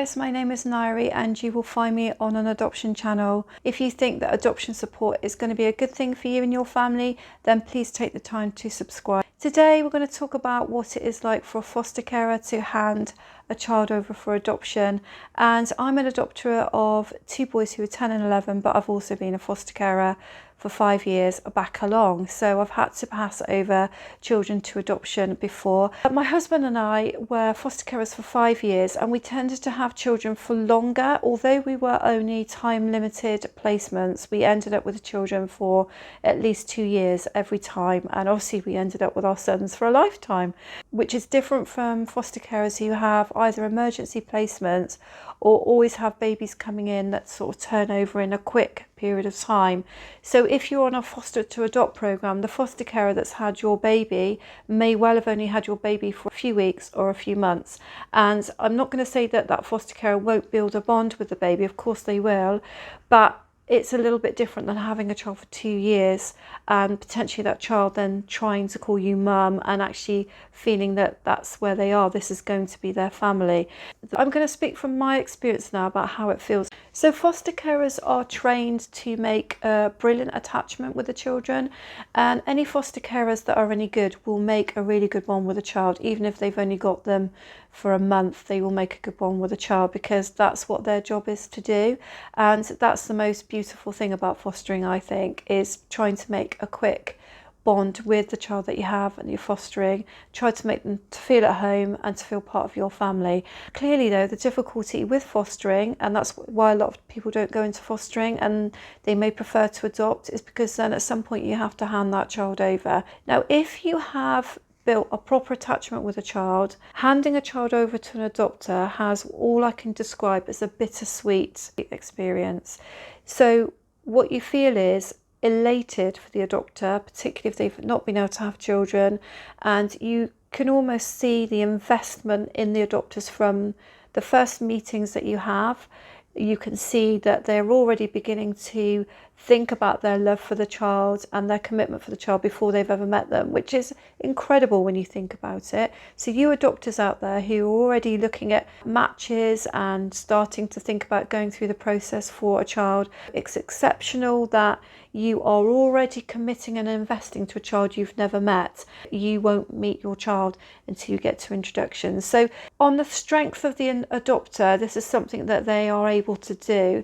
guys, my name is Nairi and you will find me on an adoption channel. If you think that adoption support is going to be a good thing for you and your family, then please take the time to subscribe. Today we're going to talk about what it is like for a foster carer to hand a child over for adoption. And I'm an adopter of two boys who are 10 and 11, but I've also been a foster carer for 5 years back along, so I've had to pass over children to adoption before. My husband and I were foster carers for 5 years, and we tended to have children for longer. Although we were only time limited placements, we ended up with children for at least 2 years every time, and obviously we ended up with our sons for a lifetime, which is different from foster carers who have either emergency placements or always have babies coming in that sort of turn over in a quick period of time. So if you're on a foster to adopt program, the foster carer that's had your baby may well have only had your baby for a few weeks or a few months. And I'm not going to say that that foster carer won't build a bond with the baby, of course they will, but it's a little bit different than having a child for 2 years and potentially that child then trying to call you mum and actually feeling that that's where they are. This is going to be their family. I'm going to speak from my experience now about how it feels. So foster carers are trained to make a brilliant attachment with the children, and any foster carers that are any good will make a really good one with a child. Even if they've only got them for a month, they will make a good one with a child because that's what their job is to do. And that's the most beautiful thing about fostering, I think, is trying to make a quick bond with the child that you have and you're fostering. Try to make them to feel at home and to feel part of your family. Clearly though, the difficulty with fostering, and that's why a lot of people don't go into fostering and they may prefer to adopt, is because then at some point you have to hand that child over. Now if you have built a proper attachment with a child, handing a child over to an adopter has all I can describe as a bittersweet experience. So what you feel is elated for the adopter, particularly if they've not been able to have children, and you can almost see the investment in the adopters from the first meetings that you have. You can see that they're already beginning to think about their love for the child and their commitment for the child before they've ever met them, which is incredible when you think about it. So you adopters out there who are already looking at matches and starting to think about going through the process for a child, it's exceptional that you are already committing and investing to a child you've never met. You won't meet your child until you get to introduction. So on the strength of the adopter, this is something that they are able to do.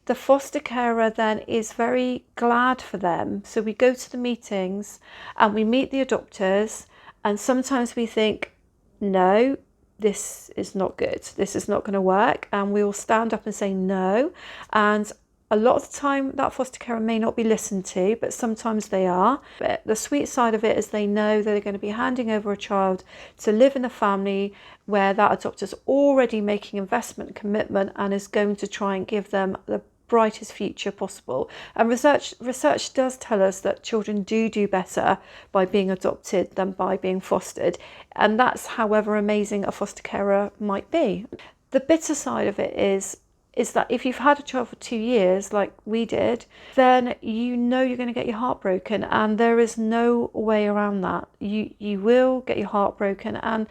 The foster carer then is very glad for them. So we go to the meetings and we meet the adopters, and sometimes we think, no, this is not good. This is not going to work. And we will stand up and say no. And a lot of the time that foster carer may not be listened to, but sometimes they are. But the sweet side of it is they know that they're going to be handing over a child to live in a family where that adopter is already making investment commitment and is going to try and give them the brightest future possible. And research does tell us that children do better by being adopted than by being fostered, and that's however amazing a foster carer might be. The bitter side of it is that if you've had a child for 2 years like we did, then you know you're going to get your heart broken, and there is no way around that. You will get your heart broken, and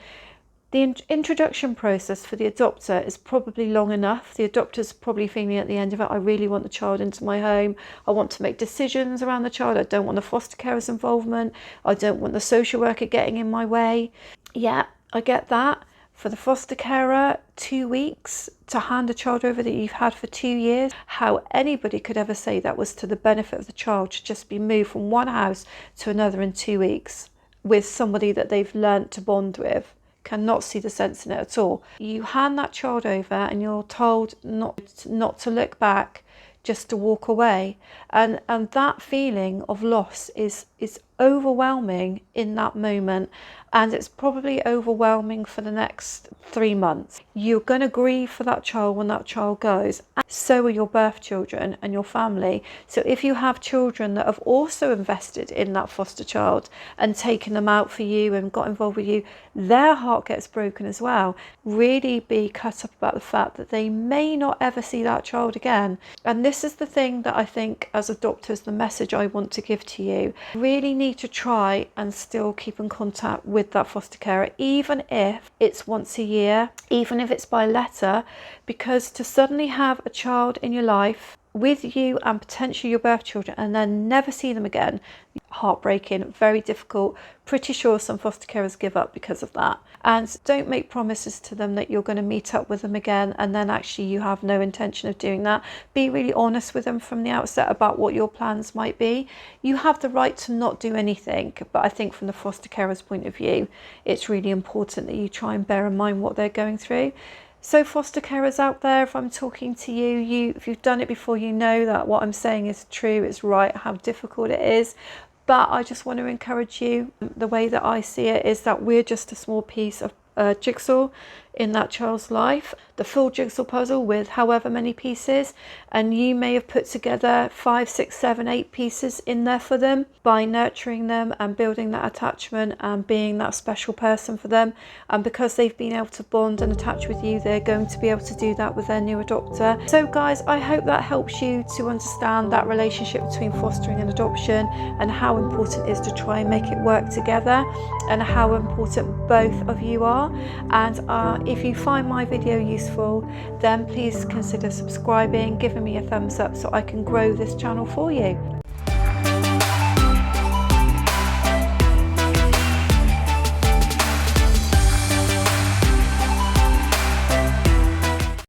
the introduction process for the adopter is probably long enough. The adopter's probably feeling at the end of it, I really want the child into my home. I want to make decisions around the child. I don't want the foster carer's involvement. I don't want the social worker getting in my way. Yeah, I get that. For the foster carer, 2 weeks to hand a child over that you've had for 2 years, how anybody could ever say that was to the benefit of the child to just be moved from one house to another in 2 weeks with somebody that they've learnt to bond with, cannot see the sense in it at all. You hand that child over and you're told not to look back, just to walk away, and that feeling of loss is overwhelming in that moment, and it's probably overwhelming for the next 3 months. You're going to grieve for that child when that child goes. So are your birth children and your family. So if you have children that have also invested in that foster child and taken them out for you and got involved with you, their heart gets broken as well. Really be cut up about the fact that they may not ever see that child again. And this is the thing that I think as adopters, the message I want to give to you, really need to try and still keep in contact with that foster carer, even if it's once a year, even if it's by letter, because to suddenly have a child in your life with you and potentially your birth children and then never see them again, heartbreaking, very difficult. Pretty sure some foster carers give up because of that. And don't make promises to them that you're going to meet up with them again and then actually you have no intention of doing that. Be really honest with them from the outset about what your plans might be. You have the right to not do anything, but I think from the foster carer's point of view, it's really important that you try and bear in mind what they're going through. So foster carers out there, if I'm talking to you, if you've done it before, you know that what I'm saying is true, it's right, how difficult it is. But I just want to encourage you, the way that I see it is that we're just a small piece of jigsaw in that child's life, the full jigsaw puzzle with however many pieces, and you may have put together 5, 6, 7, 8 pieces in there for them by nurturing them and building that attachment and being that special person for them. And because they've been able to bond and attach with you, they're going to be able to do that with their new adopter. So guys, I hope that helps you to understand that relationship between fostering and adoption and how important it is to try and make it work together and how important both of you are. And if you find my video useful, then please consider subscribing, giving me a thumbs up so I can grow this channel for you.